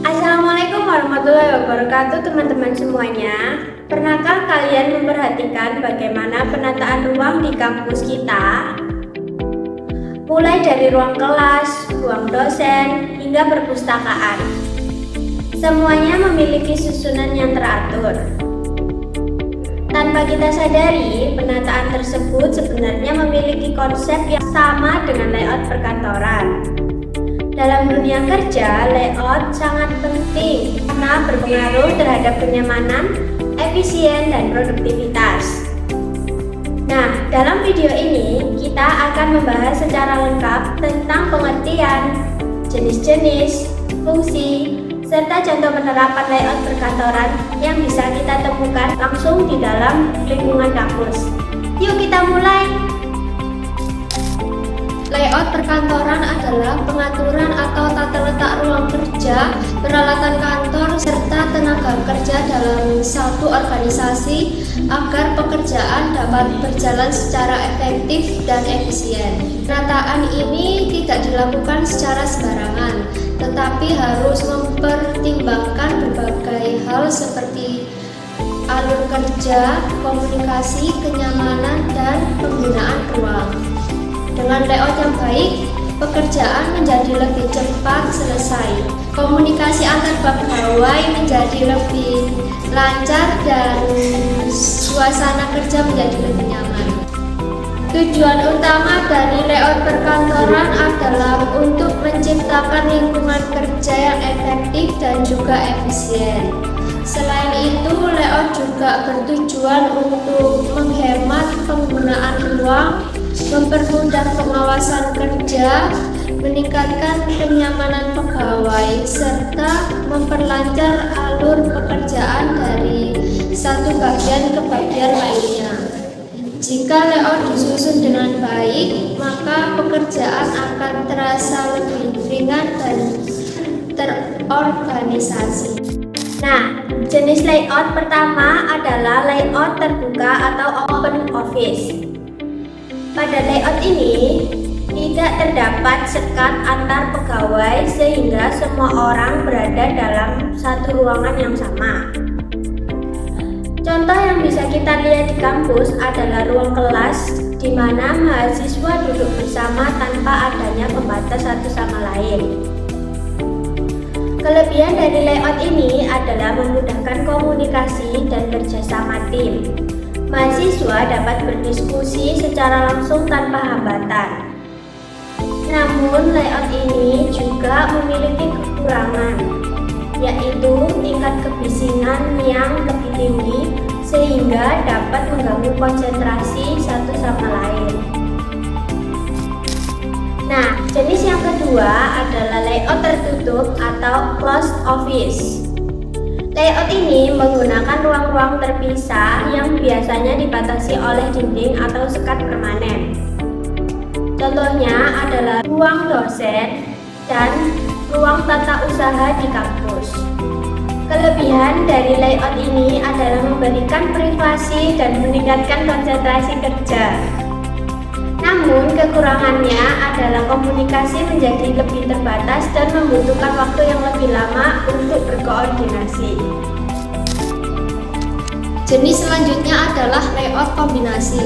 Assalamualaikum warahmatullahi wabarakatuh teman-teman semuanya. Pernahkah kalian memperhatikan bagaimana penataan ruang di kampus kita? Mulai dari ruang kelas, ruang dosen, hingga perpustakaan. Semuanya memiliki susunan yang teratur. Tanpa kita sadari, penataan tersebut sebenarnya memiliki konsep yang sama dengan layout perkantoran. Dalam dunia kerja, layout sangat penting karena berpengaruh terhadap kenyamanan, efisien, dan produktivitas. Nah, dalam video ini kita akan membahas secara lengkap tentang pengertian, jenis-jenis, fungsi, serta contoh penerapan layout perkantoran yang bisa kita temukan langsung di dalam lingkungan kampus. Yuk kita mulai! Layout perkantoran adalah pengaturan atau tata letak ruang kerja, peralatan kantor, serta tenaga kerja dalam satu organisasi agar pekerjaan dapat berjalan secara efektif dan efisien. Penataan ini tidak dilakukan secara sembarangan, tetapi harus mempertimbangkan berbagai hal seperti alur kerja, komunikasi, kenyamanan, dan penggunaan ruang. Dengan layout yang baik, pekerjaan menjadi lebih cepat selesai, komunikasi antar pegawai menjadi lebih lancar, dan suasana kerja menjadi lebih nyaman. Tujuan utama dari layout perkantoran adalah untuk menciptakan lingkungan kerja yang efektif dan juga efisien. Selain itu, layout juga bertujuan untuk menghemat penggunaan ruang, mempermudah pengawasan kerja, meningkatkan kenyamanan pegawai, serta memperlancar alur pekerjaan dari satu bagian ke bagian lainnya. Jika layout disusun dengan baik, maka pekerjaan akan terasa lebih ringan dan terorganisasi. Nah, jenis layout pertama adalah layout terbuka atau open office. Pada layout ini, tidak terdapat sekat antar pegawai sehingga semua orang berada dalam satu ruangan yang sama. Contoh yang bisa kita lihat di kampus adalah ruang kelas di mana mahasiswa duduk bersama tanpa adanya pembatas satu sama lain. Kelebihan dari layout ini adalah memudahkan komunikasi dan kerjasama tim. Mahasiswa dapat berdiskusi secara langsung tanpa hambatan. Namun, layout ini juga memiliki kekurangan, yaitu tingkat kebisingan yang lebih tinggi sehingga dapat mengganggu konsentrasi satu sama lain. Nah, jenis yang kedua adalah layout tertutup atau closed office. Layout ini menggunakan ruang-ruang terpisah yang biasanya dibatasi oleh dinding atau sekat permanen. Contohnya adalah ruang dosen dan ruang tata usaha di kampus. Kelebihan dari layout ini adalah memberikan privasi dan meningkatkan konsentrasi kerja. Namun, kekurangannya adalah komunikasi menjadi lebih terbatas dan membutuhkan waktu yang lebih lama untuk berkoordinasi. Jenis selanjutnya adalah layout kombinasi.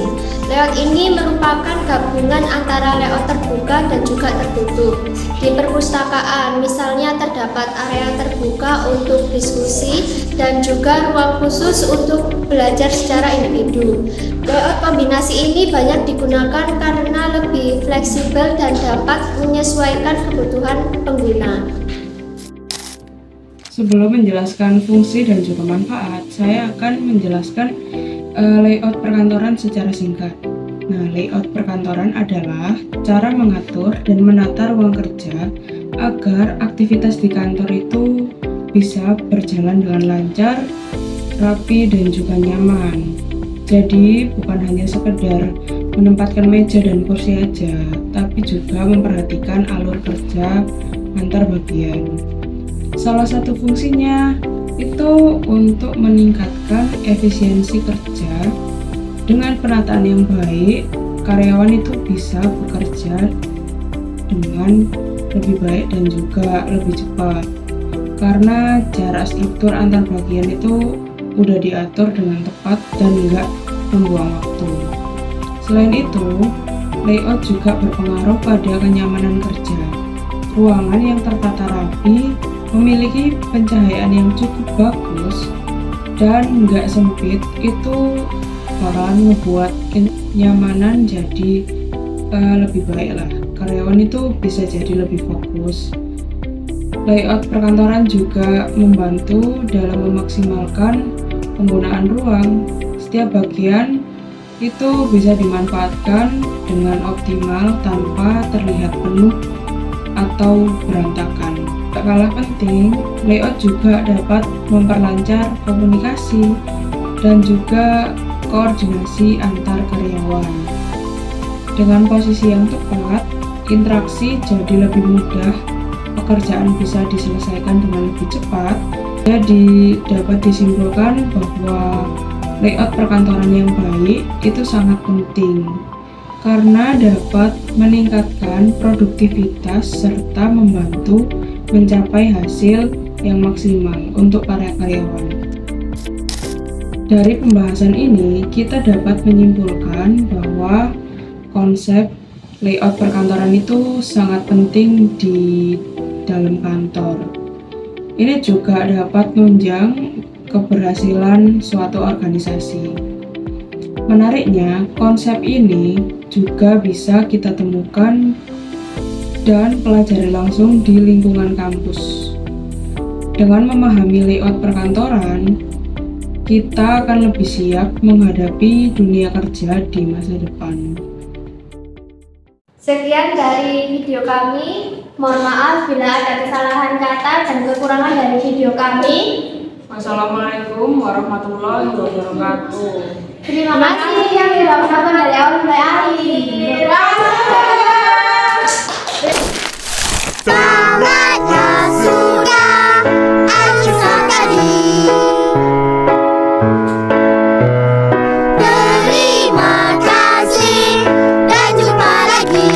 Layout ini merupakan gabungan antara layout terbuka dan juga tertutup. Di perpustakaan, misalnya terdapat area terbuka untuk diskusi dan juga ruang khusus untuk belajar secara individu. Layout kombinasi ini banyak digunakan karena lebih fleksibel dan dapat menyesuaikan kebutuhan pengguna. Sebelum menjelaskan fungsi dan juga manfaat, saya akan menjelaskan layout perkantoran secara singkat. Nah, layout perkantoran adalah cara mengatur dan menata ruang kerja agar aktivitas di kantor itu bisa berjalan dengan lancar, rapi, dan juga nyaman. Jadi, bukan hanya sekedar menempatkan meja dan kursi aja, tapi juga memperhatikan alur kerja antar bagian. Salah satu fungsinya itu untuk meningkatkan efisiensi kerja. Dengan penataan yang baik, karyawan itu bisa bekerja dengan lebih baik dan juga lebih cepat. Karena jarak struktur antar bagian itu udah diatur dengan tepat dan nggak membuang waktu. Selain itu, layout juga berpengaruh pada kenyamanan kerja. Ruangan yang tertata rapi, memiliki pencahayaan yang cukup bagus, dan nggak sempit, itu bakalan membuat kenyamanan jadi lebih baik lah. Karyawan itu bisa jadi lebih fokus. Layout perkantoran juga membantu dalam memaksimalkan penggunaan ruang. Setiap bagian itu bisa dimanfaatkan dengan optimal tanpa terlihat penuh atau berantakan. Tak kalah penting, layout juga dapat memperlancar komunikasi dan juga koordinasi antar karyawan. Dengan posisi yang tepat, interaksi jadi lebih mudah, pekerjaan bisa diselesaikan dengan lebih cepat. Jadi dapat disimpulkan bahwa layout perkantoran yang baik itu sangat penting karena dapat meningkatkan produktivitas serta membantu mencapai hasil yang maksimal untuk para karyawan. Dari pembahasan ini, kita dapat menyimpulkan bahwa konsep layout perkantoran itu sangat penting di dalam kantor. Ini juga dapat menunjang keberhasilan suatu organisasi. Menariknya, konsep ini juga bisa kita temukan dan pelajari langsung di lingkungan kampus. Dengan memahami layout perkantoran, kita akan lebih siap menghadapi dunia kerja di masa depan. Sekian dari video kami. Mohon maaf bila ada kesalahan kata dan kekurangan dari video kami. Wassalamualaikum warahmatullahi wabarakatuh. Terima kasih yang sudah menonton dari awal sampai akhir. Selamatnya sudah acuh tadi. Terima kasih dan jumpa lagi.